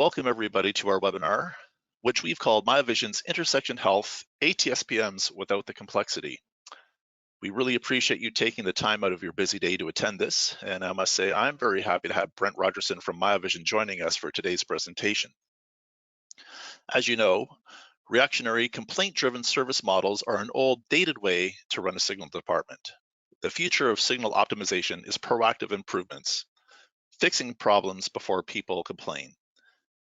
welcome everybody to our webinar, which we've called Miovision's Intersection Health ATSPMs Without the Complexity. We really appreciate you taking the time out of your busy day to attend this, and I must say I'm very happy to have Brent Rogerson from Miovision joining us for today's presentation. As you know, reactionary complaint-driven service models are an old, dated way to run a signal department. The future of signal optimization is proactive improvements, fixing problems before people complain.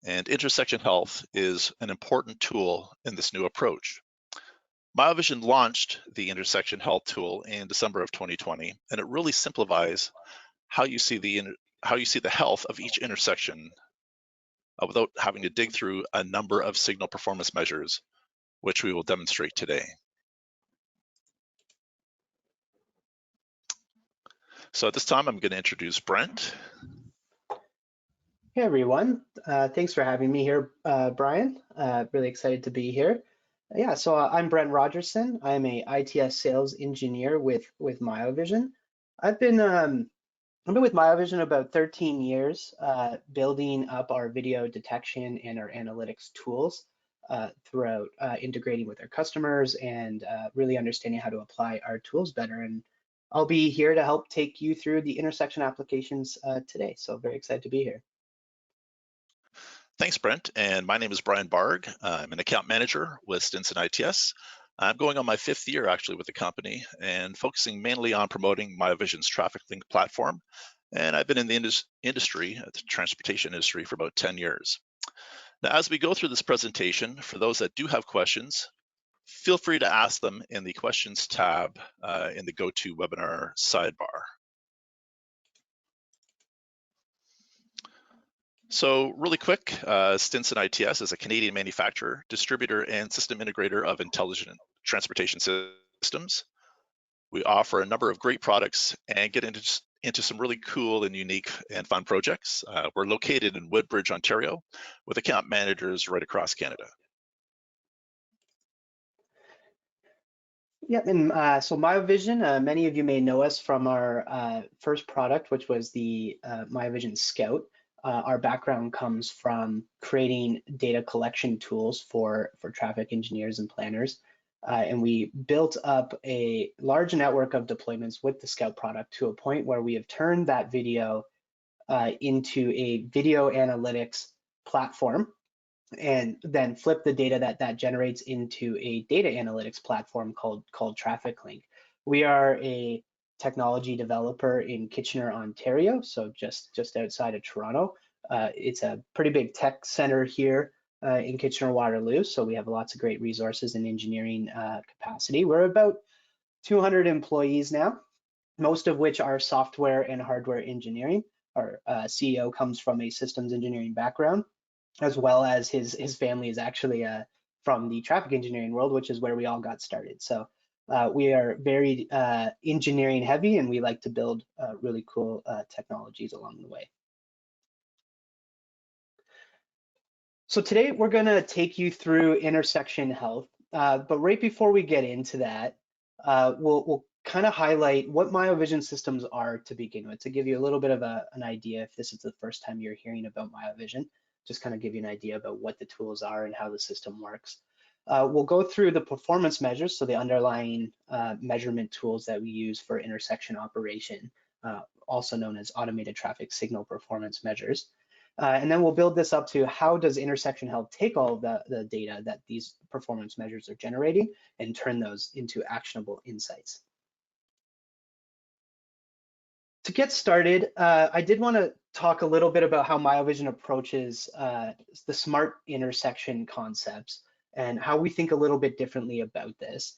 And Intersection Health is an important tool in this new approach. Miovision launched the Intersection Health tool in December of 2020, and it really simplifies how you see the health of each intersection without having to dig through a number of signal performance measures, which we will demonstrate today. So at this time, I'm going to introduce Brent. Hey everyone, thanks for having me here, Brian. Really excited to be here. Yeah, so I'm Brent Rogerson. I'm a ITS sales engineer with Miovision. I've been with Miovision about 13 years, building up our video detection and our analytics tools throughout integrating with our customers and really understanding how to apply our tools better. And I'll be here to help take you through the intersection applications today. So very excited to be here. Thanks, Brent. And my name is Brian Barg. I'm an account manager with Stinson ITS. I'm going on my 5th year actually with the company and focusing mainly on promoting Miovision's TrafficLink platform. And I've been in the industry, the transportation industry, for about 10 years. Now, as we go through this presentation, for those that do have questions, feel free to ask them in the questions tab in the GoToWebinar sidebar. So really quick, Stinson ITS is a Canadian manufacturer, distributor, and system integrator of intelligent transportation systems. We offer a number of great products and get into some really cool and unique and fun projects. We're located in Woodbridge, Ontario, with account managers right across Canada. Yeah, and so Miovision, many of you may know us from our first product, which was the Miovision Scout. Our background comes from creating data collection tools for traffic engineers and planners. And we built up a large network of deployments with the Scout product to a point where we have turned that video into a video analytics platform and then flip the data that generates into a data analytics platform called TrafficLink. We are a technology developer in Kitchener, Ontario, so just outside of Toronto. It's a pretty big tech center here in Kitchener-Waterloo, so we have lots of great resources and engineering capacity. We're about 200 employees now, most of which are software and hardware engineering. Our CEO comes from a systems engineering background, as well as his family is actually from the traffic engineering world, which is where we all got started. So we are very engineering heavy, and we like to build really cool technologies along the way. So today we're going to take you through intersection health, but right before we get into that, we'll kind of highlight what Miovision systems are to begin with, to give you a little bit of an idea if this is the first time you're hearing about Miovision, just kind of give you an idea about what the tools are and how the system works. We'll go through the performance measures, so the underlying measurement tools that we use for intersection operation, also known as automated traffic signal performance measures. And then we'll build this up to how does intersection health take all of the data that these performance measures are generating and turn those into actionable insights. To get started, I did want to talk a little bit about how Miovision approaches the smart intersection concepts and how we think a little bit differently about this.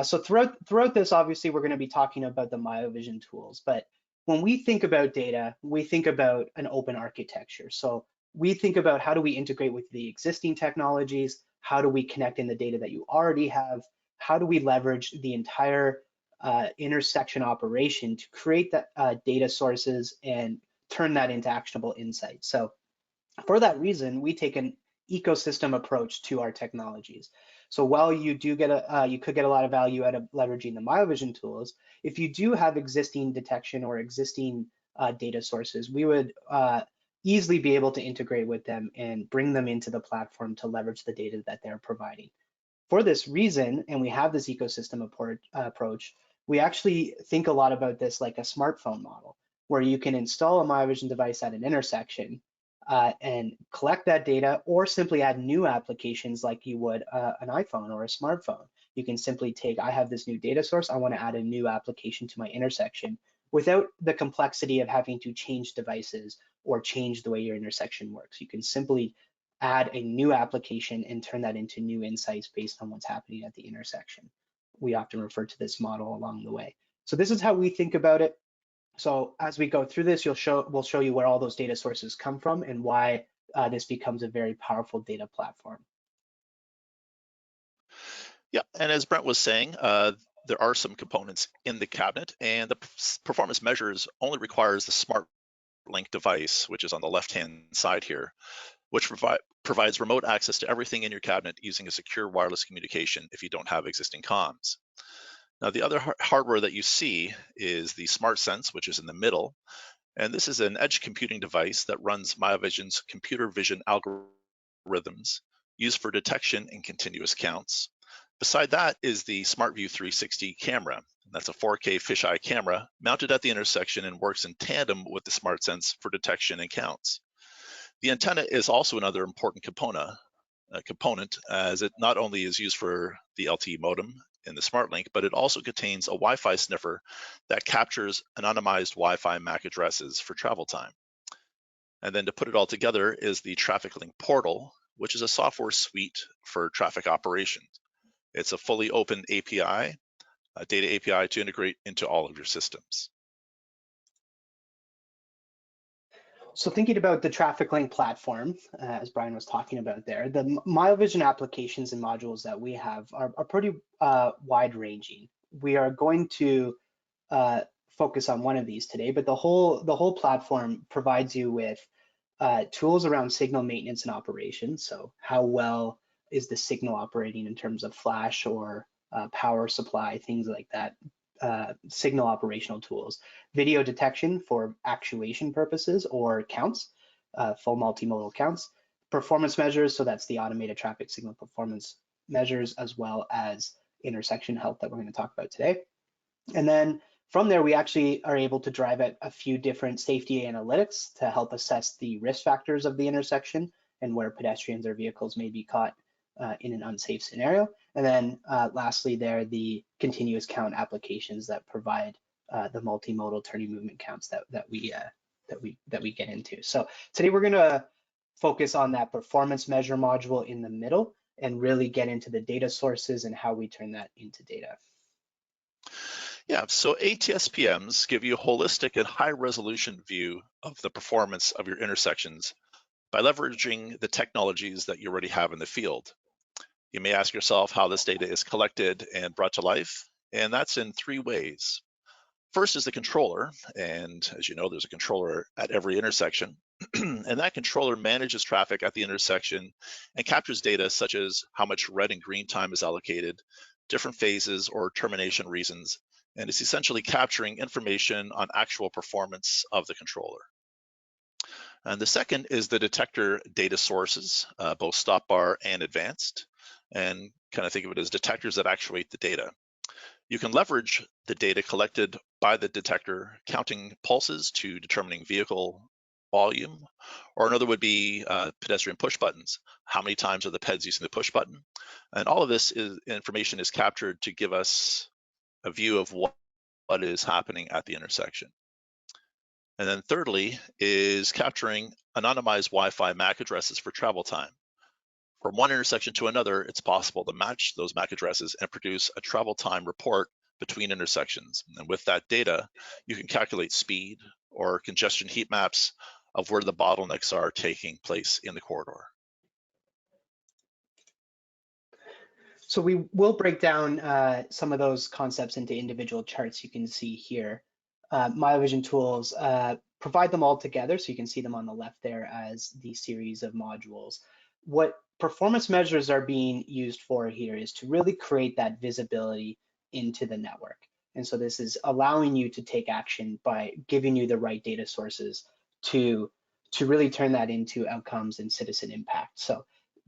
So throughout this, obviously, we're going to be talking about the Miovision tools, but when we think about data, we think about an open architecture. So we think about how do we integrate with the existing technologies, how do we connect in the data that you already have, how do we leverage the entire intersection operation to create that data sources and turn that into actionable insights. So for that reason, we take an ecosystem approach to our technologies. So while you could get a lot of value out of leveraging the Miovision tools, if you do have existing detection or existing data sources, we would easily be able to integrate with them and bring them into the platform to leverage the data that they're providing. For this reason, and we have this ecosystem approach, we actually think a lot about this like a smartphone model, where you can install a Miovision device at an intersection and collect that data, or simply add new applications like you would an iPhone or a smartphone. You can simply take, I have this new data source, I want to add a new application to my intersection without the complexity of having to change devices or change the way your intersection works. You can simply add a new application and turn that into new insights based on what's happening at the intersection. We often refer to this model along the way. So this is how we think about it. So as we go through this, we'll show you where all those data sources come from and why this becomes a very powerful data platform. Yeah, and as Brent was saying, there are some components in the cabinet, and the performance measures only requires the SmartLink device, which is on the left-hand side here, which provides remote access to everything in your cabinet using a secure wireless communication if you don't have existing comms. Now, the other hardware that you see is the SmartSense, which is in the middle, and this is an edge computing device that runs Miovision's computer vision algorithms used for detection and continuous counts. Beside that is the SmartView 360 camera. That's a 4K fisheye camera mounted at the intersection and works in tandem with the SmartSense for detection and counts. The antenna is also another important component, as it not only is used for the LTE modem in the SmartLink, but it also contains a Wi-Fi sniffer that captures anonymized Wi-Fi MAC addresses for travel time. And then to put it all together is the TrafficLink portal, which is a software suite for traffic operations. It's a fully open API, a data API to integrate into all of your systems. So thinking about the TrafficLink platform, as Brian was talking about there, the Miovision applications and modules that we have are pretty wide-ranging. We are going to focus on one of these today, but the whole platform provides you with tools around signal maintenance and operations. So how well is the signal operating in terms of flash or power supply, things like that. Signal operational tools, video detection for actuation purposes or counts, full multimodal counts, performance measures, so that's the automated traffic signal performance measures, as well as intersection health that we're going to talk about today. And then from there, we actually are able to drive at a few different safety analytics to help assess the risk factors of the intersection and where pedestrians or vehicles may be caught in an unsafe scenario. And then lastly there, the continuous count applications that provide the multimodal turning movement counts that we get into. So today we're gonna focus on that performance measure module in the middle and really get into the data sources and how we turn that into data. Yeah, so ATSPMs give you a holistic and high resolution view of the performance of your intersections by leveraging the technologies that you already have in the field. You may ask yourself how this data is collected and brought to life, and that's in three ways. First is the controller, and as you know, there's a controller at every intersection, and that controller manages traffic at the intersection and captures data such as how much red and green time is allocated, different phases or termination reasons, and it's essentially capturing information on actual performance of the controller. And the second is the detector data sources, both stop bar and advanced, and kind of think of it as detectors that actuate the data. You can leverage the data collected by the detector, counting pulses to determining vehicle volume, or another would be pedestrian push buttons. How many times are the peds using the push button? And all of this information is captured to give us a view of what is happening at the intersection. And then thirdly is capturing anonymized Wi-Fi MAC addresses for travel time. From one intersection to another, it's possible to match those MAC addresses and produce a travel time report between intersections. And with that data, you can calculate speed or congestion heat maps of where the bottlenecks are taking place in the corridor. So we will break down some of those concepts into individual charts you can see here. Miovision tools provide them all together, so you can see them on the left there as the series of modules. What performance measures are being used for here is to really create that visibility into the network. And so this is allowing you to take action by giving you the right data sources to to really turn that into outcomes and citizen impact. So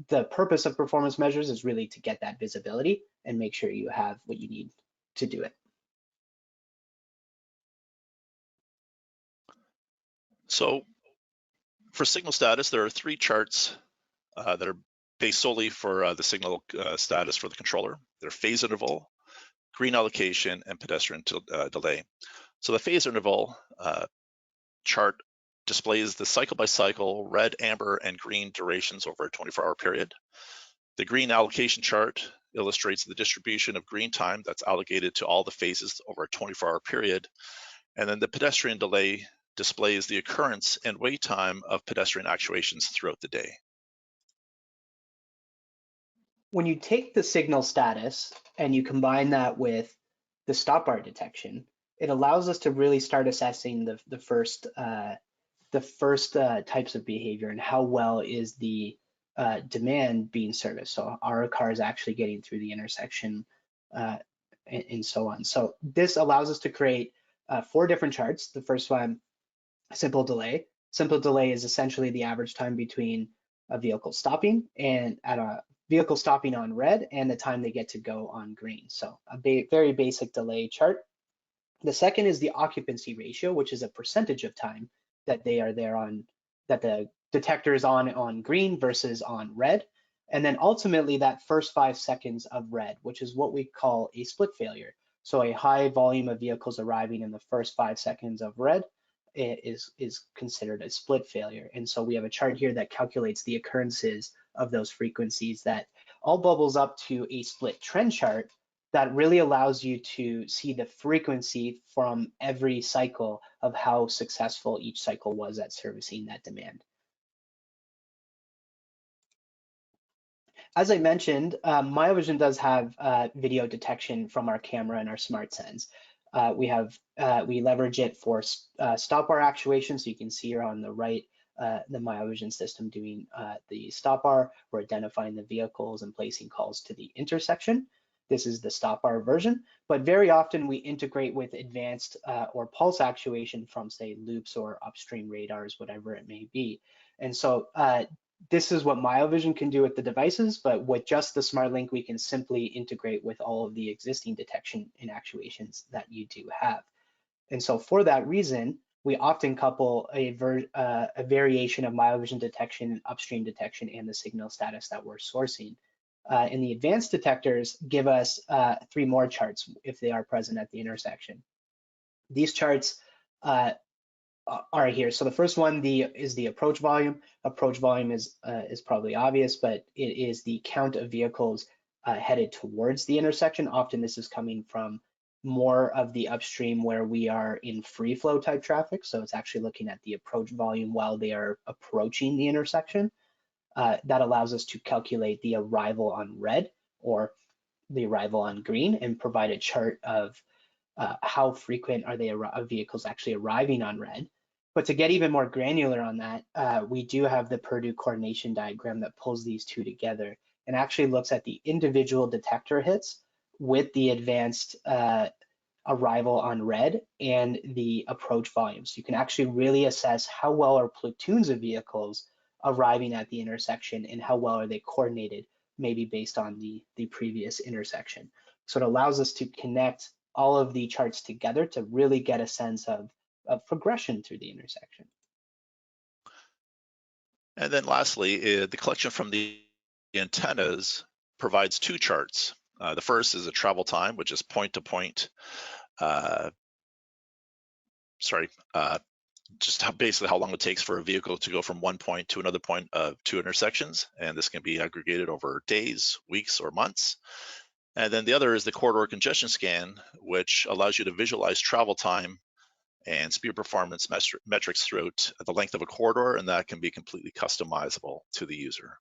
the purpose of performance measures is really to get that visibility and make sure you have what you need to do it. So for signal status, there are 3 charts that are based solely for the signal status for the controller. They're phase interval, green allocation, and pedestrian delay. So the phase interval chart displays the cycle-by-cycle red, amber, and green durations over a 24-hour period. The green allocation chart illustrates the distribution of green time that's allocated to all the phases over a 24-hour period. And then the pedestrian delay displays the occurrence and wait time of pedestrian actuations throughout the day. When you take the signal status and you combine that with the stop bar detection, it allows us to really start assessing the first types of behavior and how well is the demand being serviced. So are cars actually getting through the intersection and so on. So this allows us to create 4 different charts. The first one, simple delay. Simple delay is essentially the average time between a vehicle stopping and at a vehicle stopping on red and the time they get to go on green. So a very basic delay chart. The second is the occupancy ratio, which is a percentage of time that they are there on, that the detector is on green versus on red. And then ultimately that first 5 seconds of red, which is what we call a split failure. So a high volume of vehicles arriving in the first 5 seconds of red is considered a split failure. And so we have a chart here that calculates the occurrences of those frequencies that all bubbles up to a split trend chart that really allows you to see the frequency from every cycle of how successful each cycle was at servicing that demand. As I mentioned, Miovision does have video detection from our camera and our smart sense. We leverage it for stop bar actuation. So you can see here on the right, the Miovision system doing the stop bar. We're identifying the vehicles and placing calls to the intersection. This is the stop bar version, but very often we integrate with advanced or pulse actuation from say loops or upstream radars, whatever it may be. And so this is what Miovision can do with the devices, but with just the SmartLink, we can simply integrate with all of the existing detection and actuations that you do have. And so for that reason, we often couple a variation of Miovision detection, upstream detection, and the signal status that we're sourcing. And the advanced detectors give us 3 more charts if they are present at the intersection. These charts are here. So the first one is the approach volume. Approach volume is probably obvious, but it is the count of vehicles headed towards the intersection. Often this is coming from more of the upstream where we are in free flow type traffic. So it's actually looking at the approach volume while they are approaching the intersection. That allows us to calculate the arrival on red or the arrival on green and provide a chart of how frequent are vehicles actually arriving on red. But to get even more granular on that, we do have the Purdue coordination diagram that pulls these 2 together and actually looks at the individual detector hits with the advanced arrival on red and the approach volume. So you can actually really assess how well are platoons of vehicles arriving at the intersection and how well are they coordinated, maybe based on the previous intersection. So it allows us to connect all of the charts together to really get a sense of progression through the intersection. And then lastly, the collection from the antennas provides 2 charts. The first is a travel time, which is point-to-point, just basically how long it takes for a vehicle to go from one point to another point of 2 intersections. And this can be aggregated over days, weeks, or months. And then the other is the corridor congestion scan, which allows you to visualize travel time and speed performance metrics throughout the length of a corridor, and that can be completely customizable to the user.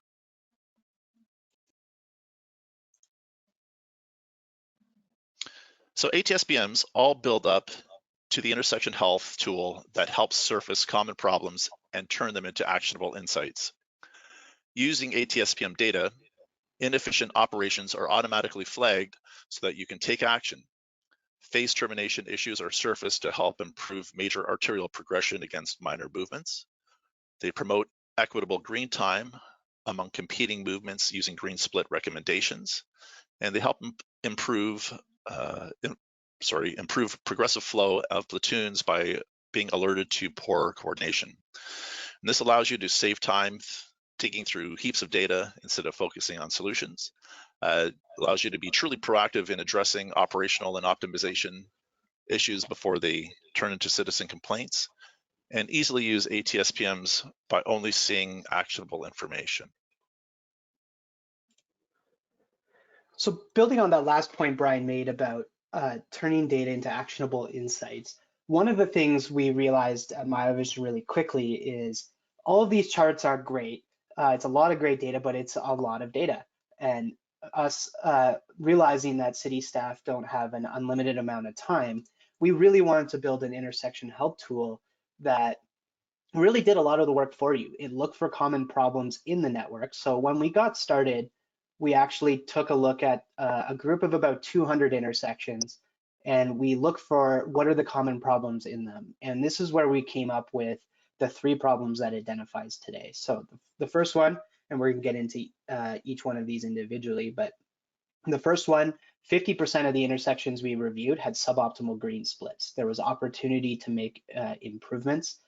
So ATSPMs all build up to the intersection health tool that helps surface common problems and turn them into actionable insights. Using ATSPM data, inefficient operations are automatically flagged so that you can take action. Phase termination issues are surfaced to help improve major arterial progression against minor movements. They promote equitable green time among competing movements using green split recommendations, and they help improve progressive flow of platoons by being alerted to poor coordination. And this allows you to save time digging through heaps of data instead of focusing on solutions. Allows you to be truly proactive in addressing operational and optimization issues before they turn into citizen complaints, and easily use ATSPMs by only seeing actionable information. So building on that last point Brian made about turning data into actionable insights, one of the things we realized at Miovision really quickly is all of these charts are great. It's a lot of great data, but it's a lot of data. And us realizing that city staff don't have an unlimited amount of time, we really wanted to build an intersection help tool that really did a lot of the work for you. It looked for common problems in the network. So when we got started, we actually took a look at a group of about 200 intersections, and we looked for what are the common problems in them. And this is where we came up with the 3 problems that it identifies today. So the first one, and we're gonna get into each one of these individually, but the first one, 50% of the intersections we reviewed had suboptimal green splits. There was opportunity to make improvements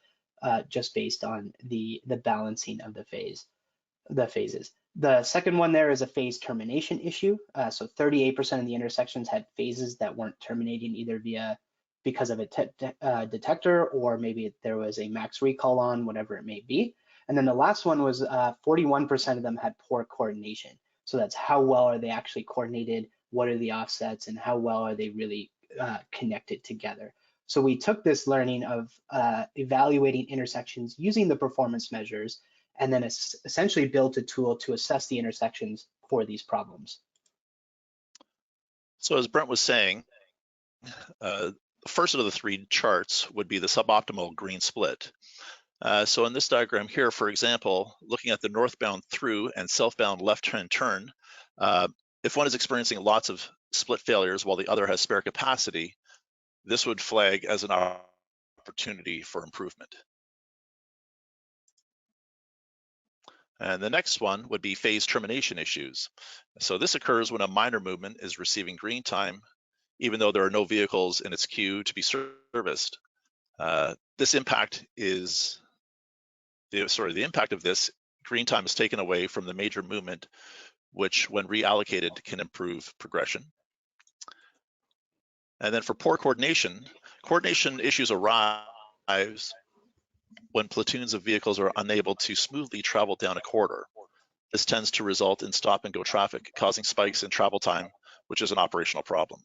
just based on the balancing of the phases. The second one there is a phase termination issue. So 38% of the intersections had phases that weren't terminating either because of a detector, or maybe there was a max recall on, whatever it may be. And then the last one was 41% of them had poor coordination. So that's how well are they actually coordinated, what are the offsets, and how well are they really connected together. So we took this learning of evaluating intersections using the performance measures, and then essentially built a tool to assess the intersections for these problems. So as Brent was saying, the first of the 3 charts would be the suboptimal green split. So in this diagram here, for example, looking at the northbound through and southbound left-hand turn, if one is experiencing lots of split failures while the other has spare capacity, this would flag as an opportunity for improvement. And the next one would be phase termination issues. So this occurs when a minor movement is receiving green time, even though there are no vehicles in its queue to be serviced. The impact of this green time is taken away from the major movement, which when reallocated can improve progression. And then for poor coordination issues arise when platoons of vehicles are unable to smoothly travel down a corridor. This tends to result in stop and go traffic, causing spikes in travel time, which is an operational problem.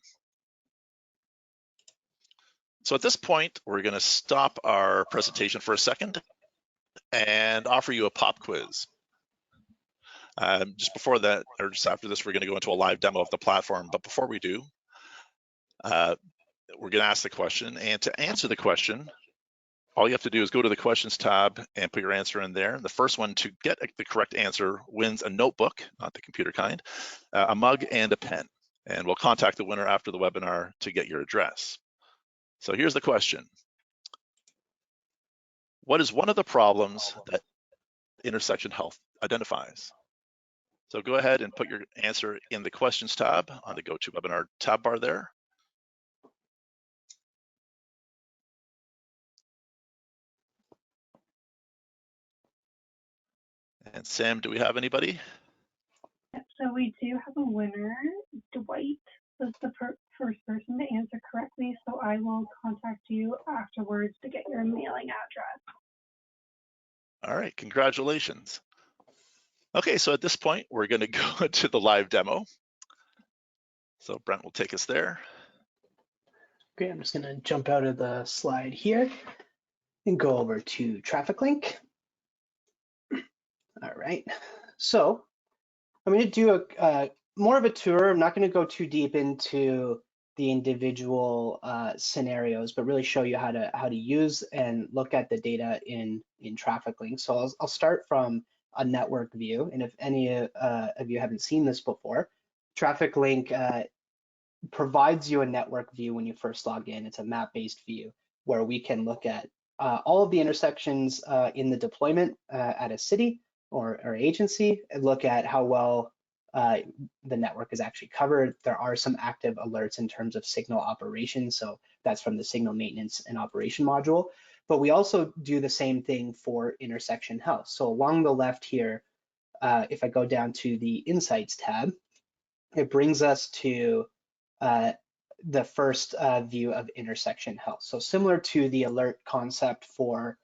So at this point, we're going to stop our presentation for a second and offer you a pop quiz. Just before that, or just after this, we're going to go into a live demo of the platform. But before we do, we're going to ask the question. And to answer the question, all you have to do is go to the questions tab and put your answer in there. The first one to get the correct answer wins a notebook, not the computer kind, a mug, and a pen. And we'll contact the winner after the webinar to get your address. So here's the question. What is one of the problems that intersection health identifies? So go ahead and put your answer in the questions tab on the GoToWebinar tab bar there. And Sam, do we have anybody? So we do have a winner. Dwight was the first person to answer correctly, so I will contact you afterwards to get your mailing address. All right, congratulations. Okay, so at this point, we're going to go to the live demo. So Brent will take us there. Okay, I'm just going to jump out of the slide here and go over to TrafficLink. All right, so I'm going to do a more of a tour. I'm not going to go too deep into the individual scenarios, but really show you how to use and look at the data in TrafficLink. So I'll start from a network view, and if any of you haven't seen this before, TrafficLink provides you a network view when you first log in. It's a map-based view where we can look at all of the intersections in the deployment at a city or agency, and look at how well the network is actually covered. There are some active alerts in terms of signal operation, so that's from the signal maintenance and operation module. But we also do the same thing for intersection health. So along the left here, if I go down to the Insights tab, it brings us to the first view of intersection health. So similar to the alert concept for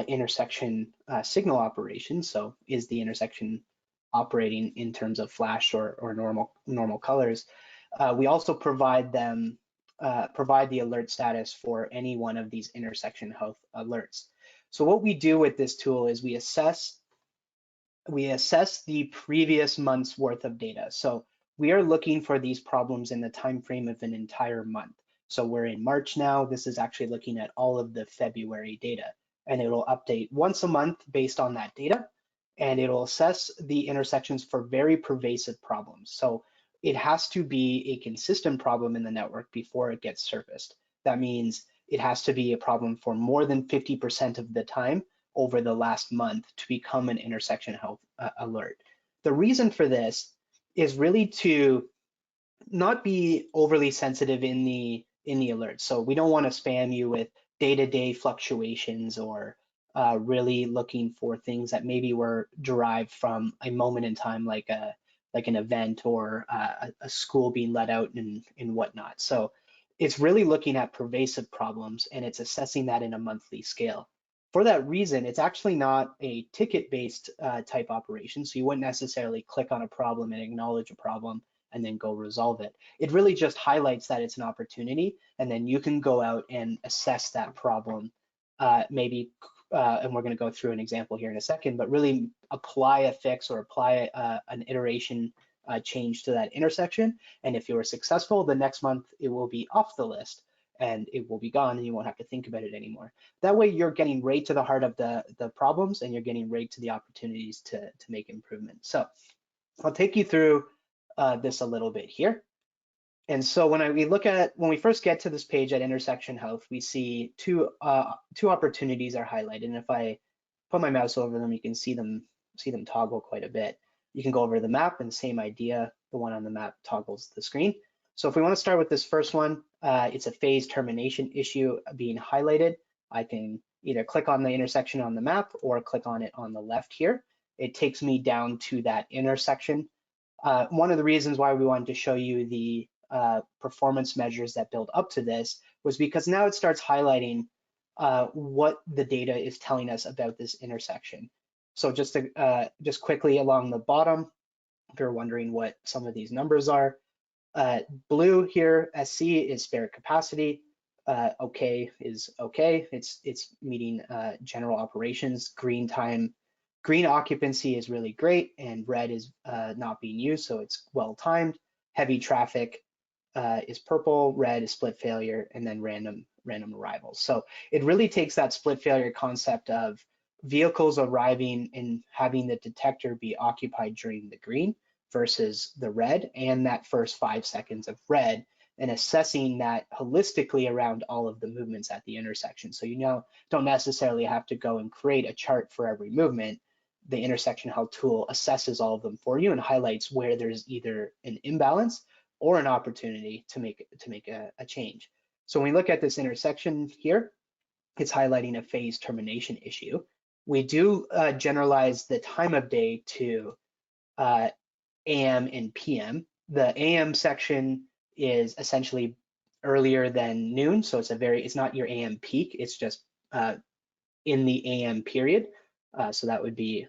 intersection signal operations. So is the intersection operating in terms of flash or normal colors? We also provide them provide the alert status for any one of these intersection health alerts. So what we do with this tool is we assess the previous month's worth of data. So we are looking for these problems in the time frame of an entire month. So we're in March now. This is actually looking at all of the February data, and it will update once a month based on that data, and it will assess the intersections for very pervasive problems. So it has to be a consistent problem in the network before it gets surfaced. That means it has to be a problem for more than 50% of the time over the last month to become an intersection health alert. The reason for this is really to not be overly sensitive in the alert. So we don't want to spam you with day-to-day fluctuations or really looking for things that maybe were derived from a moment in time, like an event or a school being let out and whatnot. So it's really looking at pervasive problems, and it's assessing that in a monthly scale. For that reason, it's actually not a ticket-based type operation. So you wouldn't necessarily click on a problem and acknowledge a problem and then go resolve it. It really just highlights that it's an opportunity, and then you can go out and assess that problem, maybe, and we're going to go through an example here in a second, but really apply a fix or apply an iteration change to that intersection. And if you were successful, the next month it will be off the list and it will be gone, and you won't have to think about it anymore. That way you're getting right to the heart of the problems, and you're getting right to the opportunities to make improvements. So I'll take you through this a little bit here. And so when we first get to this page at intersection health, we see two opportunities are highlighted. And if I put my mouse over them, you can see them toggle quite a bit. You can go over the map, and same idea, the one on the map toggles the screen. So if we want to start with this first one, it's a phase termination issue being highlighted. I can either click on the intersection on the map or click on it on the left here. It takes me down to that intersection. One of the reasons why we wanted to show you the performance measures that build up to this was because now it starts highlighting what the data is telling us about this intersection. So just quickly along the bottom, if you're wondering what some of these numbers are, blue here, SC is spare capacity. OK is OK. It's meeting general operations. Green occupancy is really great, and red is not being used, so it's well timed. Heavy traffic is purple, red is split failure, and then random arrivals. So it really takes that split failure concept of vehicles arriving and having the detector be occupied during the green versus the red, and that first 5 seconds of red, and assessing that holistically around all of the movements at the intersection. So you don't necessarily have to go and create a chart for every movement. The intersection health tool assesses all of them for you and highlights where there's either an imbalance or an opportunity to make a change. So when we look at this intersection here, it's highlighting a phase termination issue. We do generalize the time of day to AM and PM. The AM section is essentially earlier than noon, so it's not your AM peak, it's just in the AM period. So that would be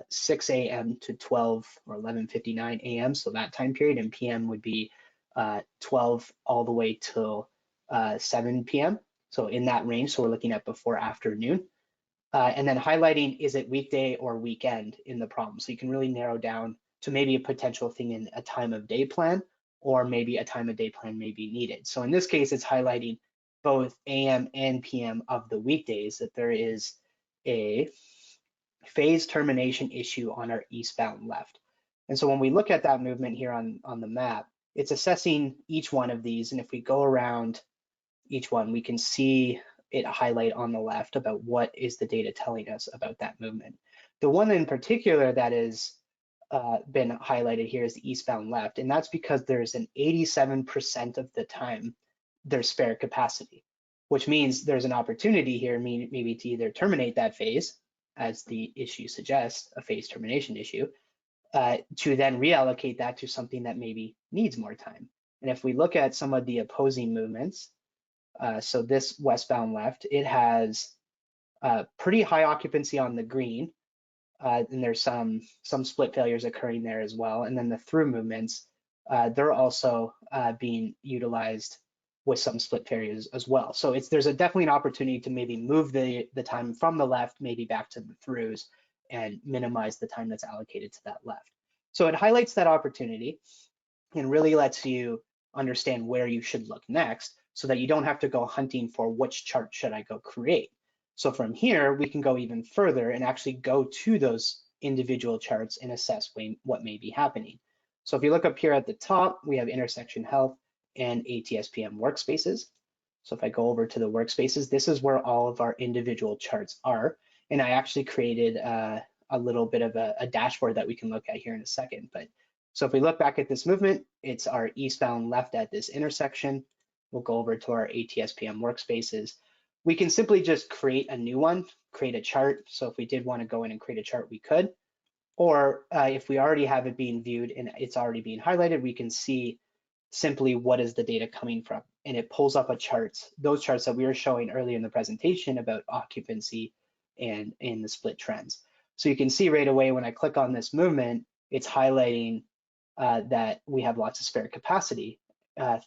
6 a.m. to 12 or 11:59 a.m. So that time period, and PM would be 12 all the way till 7 p.m. So in that range, so we're looking at before afternoon. And then highlighting, is it weekday or weekend in the problem? So you can really narrow down to maybe a potential thing in a time of day plan, or maybe a time of day plan may be needed. So in this case, it's highlighting both AM and PM of the weekdays, that there is a phase termination issue on our eastbound left. And so when we look at that movement here on the map, it's assessing each one of these. And if we go around each one, we can see it highlight on the left about what is the data telling us about that movement. The one in particular that is been highlighted here is the eastbound left, and that's because there's an 87% of the time there's spare capacity, which means there's an opportunity here maybe to either terminate that phase, as the issue suggests, a phase termination issue, to then reallocate that to something that maybe needs more time. And if we look at some of the opposing movements, so this westbound left, it has pretty high occupancy on the green, and there's some split failures occurring there as well. And then the through movements, they're also being utilized with some split failures as well. So there's definitely an opportunity to maybe move the time from the left maybe back to the throughs and minimize the time that's allocated to that left. So it highlights that opportunity and really lets you understand where you should look next so that you don't have to go hunting for which chart should I go create. So from here, we can go even further and actually go to those individual charts and assess what may be happening. So if you look up here at the top, we have intersection health and ATSPM workspaces. So if I go over to the workspaces, this is where all of our individual charts are. And I actually created a little bit of a dashboard that we can look at here in a second. But so if we look back at this movement, it's our eastbound left at this intersection. We'll go over to our ATSPM workspaces. We can simply just create a new one, create a chart. So if we did want to go in and create a chart, we could. Or if we already have it being viewed and it's already being highlighted, we can see simply what is the data coming from. And it pulls up those charts that we were showing earlier in the presentation about occupancy and in the split trends. So you can see right away when I click on this movement, it's highlighting that we have lots of spare capacity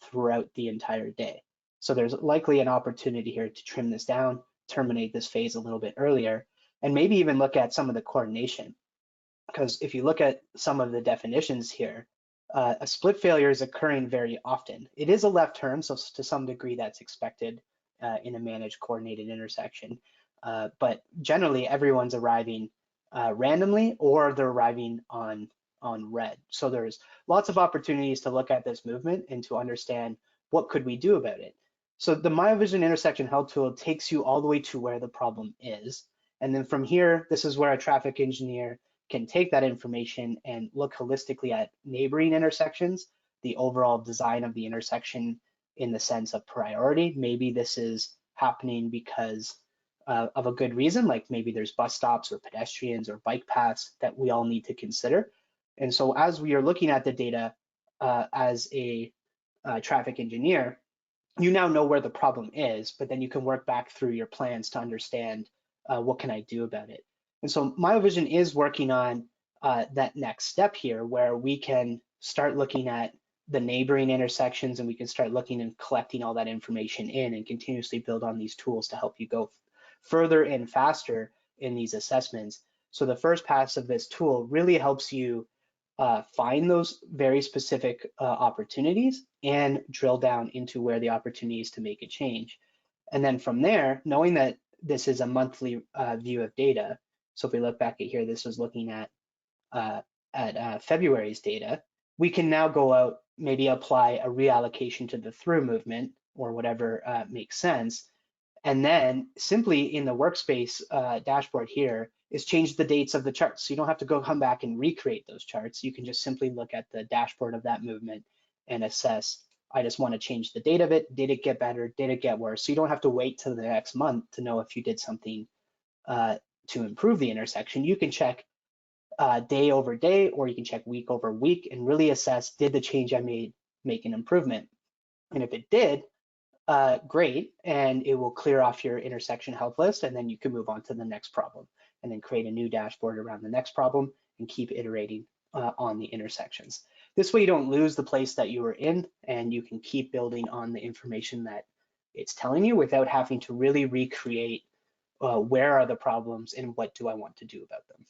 throughout the entire day. So there's likely an opportunity here to trim this down, terminate this phase a little bit earlier, and maybe even look at some of the coordination. Because if you look at some of the definitions here, a split failure is occurring very often. It is a left turn, so to some degree that's expected in a managed coordinated intersection. But generally everyone's arriving randomly or they're arriving on red. So there's lots of opportunities to look at this movement and to understand what could we do about it. So the Miovision intersection health tool takes you all the way to where the problem is. And then from here, this is where a traffic engineer can take that information and look holistically at neighboring intersections, the overall design of the intersection in the sense of priority. Maybe this is happening because of a good reason, like maybe there's bus stops or pedestrians or bike paths that we all need to consider. And so as we are looking at the data as a traffic engineer, you now know where the problem is, but then you can work back through your plans to understand what can I do about it. And so Miovision is working on that next step here where we can start looking at the neighboring intersections and we can start looking and collecting all that information in and continuously build on these tools to help you go further and faster in these assessments. So the first pass of this tool really helps you find those very specific opportunities and drill down into where the opportunity is to make a change. And then from there, knowing that this is a monthly view of data, so if we look back at here, this was looking at February's data, we can now go out, maybe apply a reallocation to the through movement or whatever makes sense. And then simply in the workspace dashboard here is change the dates of the charts. So you don't have to come back and recreate those charts. You can just simply look at the dashboard of that movement and assess, I just want to change the date of it. Did it get better? Did it get worse? So you don't have to wait till the next month to know if you did something to improve the intersection. You can check day over day, or you can check week over week and really assess, did the change I made make an improvement? And if it did, great, and it will clear off your intersection health list, and then you can move on to the next problem and then create a new dashboard around the next problem and keep iterating on the intersections. This way you don't lose the place that you were in, and you can keep building on the information that it's telling you without having to really recreate where are the problems and what do I want to do about them.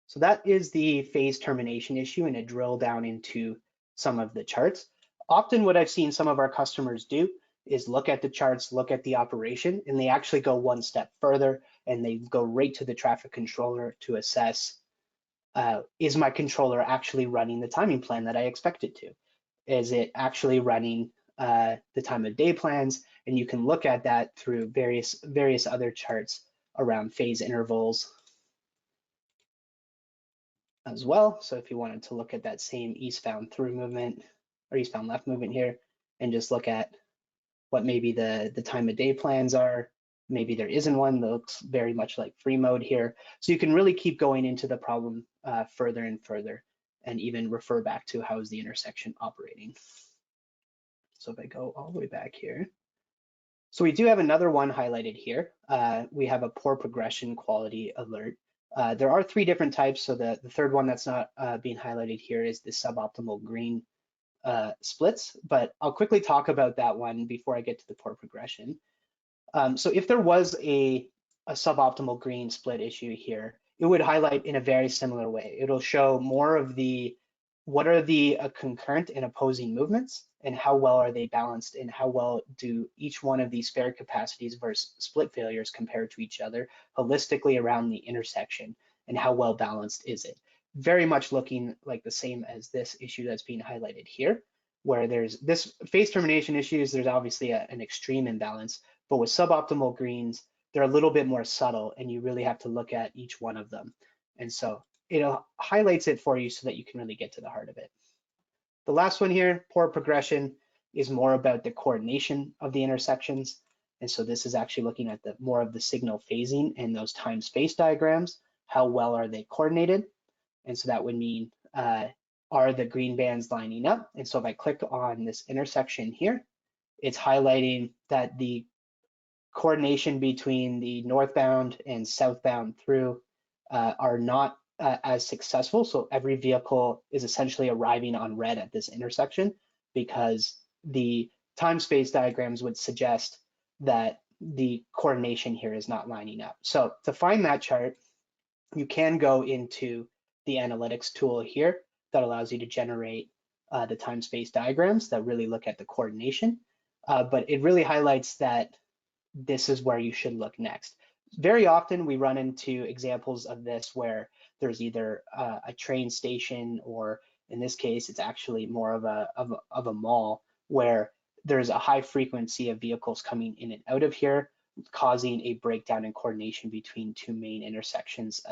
So that is the phase termination issue and a drill down into some of the charts. Often what I've seen some of our customers do is look at the charts, look at the operation, and they actually go one step further and they go right to the traffic controller to assess, is my controller actually running the timing plan that I expect it to? Is it actually running the time of day plans, and you can look at that through various other charts around phase intervals as well. So if you wanted to look at that same eastbound through movement or eastbound left movement here, and just look at what maybe the time of day plans are, maybe there isn't one that looks very much like free mode here. So you can really keep going into the problem further and further, and even refer back to how is the intersection operating. So if I go all the way back here, so we do have another one highlighted here. We have a poor progression quality alert. There are 3 different types. So the third one that's not being highlighted here is the suboptimal green splits, but I'll quickly talk about that one before I get to the poor progression. So if there was a suboptimal green split issue here, it would highlight in a very similar way. It'll show more of what are the concurrent and opposing movements, and how well are they balanced, and how well do each one of these spare capacities versus split failures compare to each other holistically around the intersection, and how well balanced is it. Very much looking like the same as this issue that's being highlighted here, where there's this phase termination issues, there's obviously an extreme imbalance, but with suboptimal greens, they're a little bit more subtle, and you really have to look at each one of them. And so it highlights it for you so that you can really get to the heart of it. The last one here, poor progression, is more about the coordination of the intersections. And so this is actually looking at more of the signal phasing and those time space diagrams. How well are they coordinated? And so that would mean, are the green bands lining up? And so if I click on this intersection here, it's highlighting that the coordination between the northbound and southbound through are not as successful. So every vehicle is essentially arriving on red at this intersection, because the time space diagrams would suggest that the coordination here is not lining up. So to find that chart, you can go into the analytics tool here that allows you to generate the time space diagrams that really look at the coordination. But it really highlights that this is where you should look next. Very often we run into examples of this where there's either a train station, or in this case, it's actually more of a mall, where there's a high frequency of vehicles coming in and out of here, causing a breakdown in coordination between 2 main intersections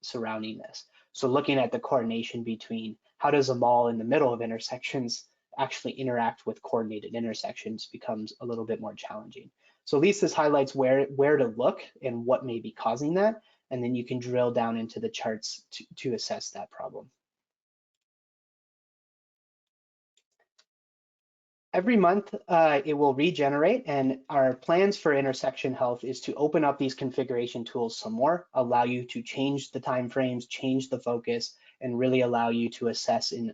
surrounding this. So looking at the coordination between how does a mall in the middle of intersections actually interact with coordinated intersections becomes a little bit more challenging. So at least this highlights where to look and what may be causing that, and then you can drill down into the charts to assess that problem. Every month, it will regenerate, and our plans for intersection health is to open up these configuration tools some more, allow you to change the timeframes, change the focus, and really allow you to assess in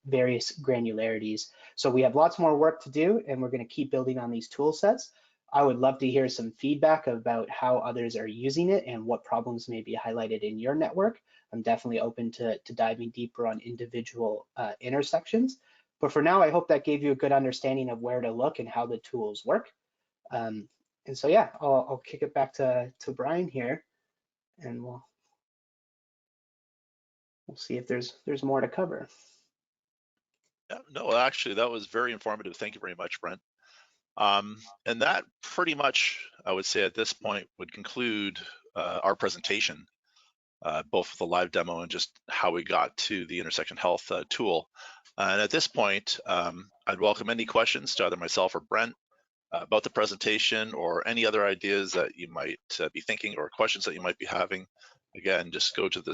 various granularities. So we have lots more work to do, and we're going to keep building on these tool sets. I would love to hear some feedback about how others are using it and what problems may be highlighted in your network. I'm definitely open to diving deeper on individual intersections. But for now, I hope that gave you a good understanding of where to look and how the tools work. And so, yeah, I'll kick it back to Brian here, and we'll see if there's more to cover. Yeah, no, actually, that was very informative. Thank you very much, Brent. And that pretty much, I would say at this point, would conclude our presentation, both with the live demo and just how we got to the intersection health tool. And at this point, I'd welcome any questions to either myself or Brent about the presentation, or any other ideas that you might be thinking, or questions that you might be having. Again, just go to the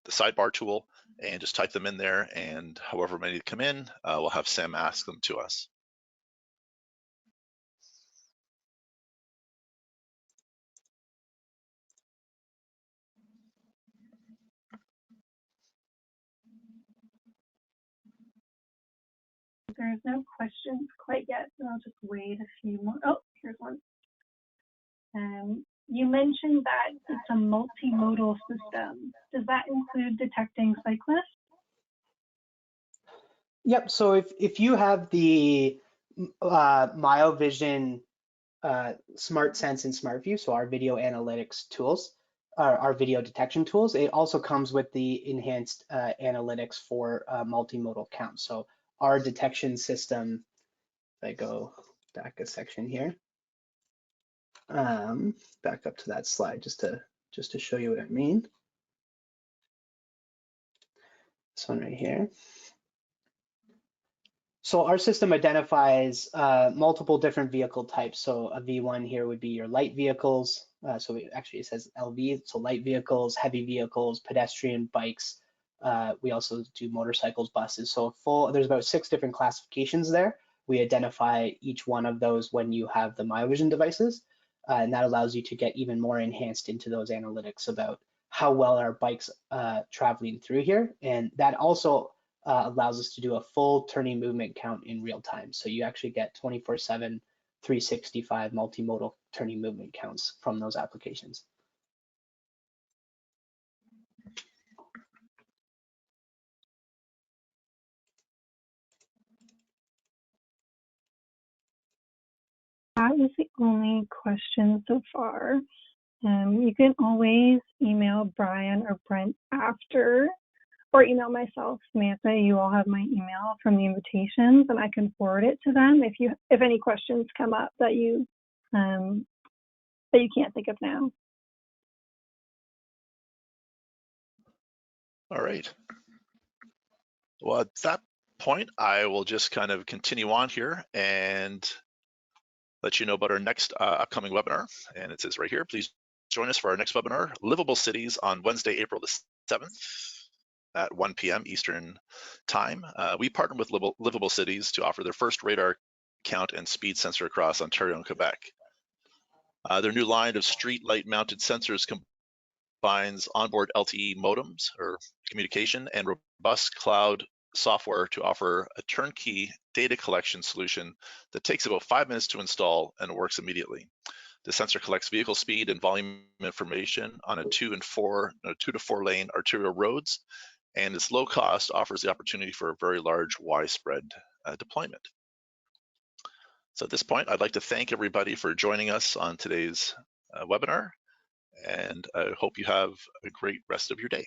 sidebar tool and just type them in there, and however many come in, we'll have Sam ask them to us. There's no questions quite yet, so I'll just wait a few more. Oh, here's one. You mentioned that it's a multimodal system. Does that include detecting cyclists? Yep, so if you have the Miovision Smart Sense and Smart View, so our video analytics tools, our video detection tools, it also comes with the enhanced analytics for multimodal count. So our detection system, if I go back a section here, back up to that slide just to show you what I mean. This one right here. So our system identifies multiple different vehicle types. So a V1 here would be your light vehicles. So it says LV, so light vehicles, heavy vehicles, pedestrian, bikes. We also do motorcycles, buses. So there's about 6 different classifications there. We identify each one of those when you have the Miovision devices. And that allows you to get even more enhanced into those analytics about how well are bikes traveling through here. And that also allows us to do a full turning movement count in real time. So you actually get 24/7, 365 multimodal turning movement counts from those applications. That was the only question so far. You can always email Brian or Brent after, or email myself, Samantha. You all have my email from the invitations, and I can forward it to them if any questions come up that you can't think of now. All right. Well, at that point, I will just kind of continue on here and let you know about our next upcoming webinar. And it says right here, please join us for our next webinar, Livable Cities, on Wednesday, April the 7th at 1 p.m. Eastern Time. We partnered with Livable Cities to offer their first radar count and speed sensor across Ontario and Quebec. Their new line of street light mounted sensors combines onboard LTE modems or communication and robust cloud software to offer a turnkey data collection solution that takes about 5 minutes to install and works immediately. The sensor collects vehicle speed and volume information on a 2 to 4 lane arterial roads, and its low cost offers the opportunity for a very large widespread deployment. So at this point, I'd like to thank everybody for joining us on today's webinar, and I hope you have a great rest of your day.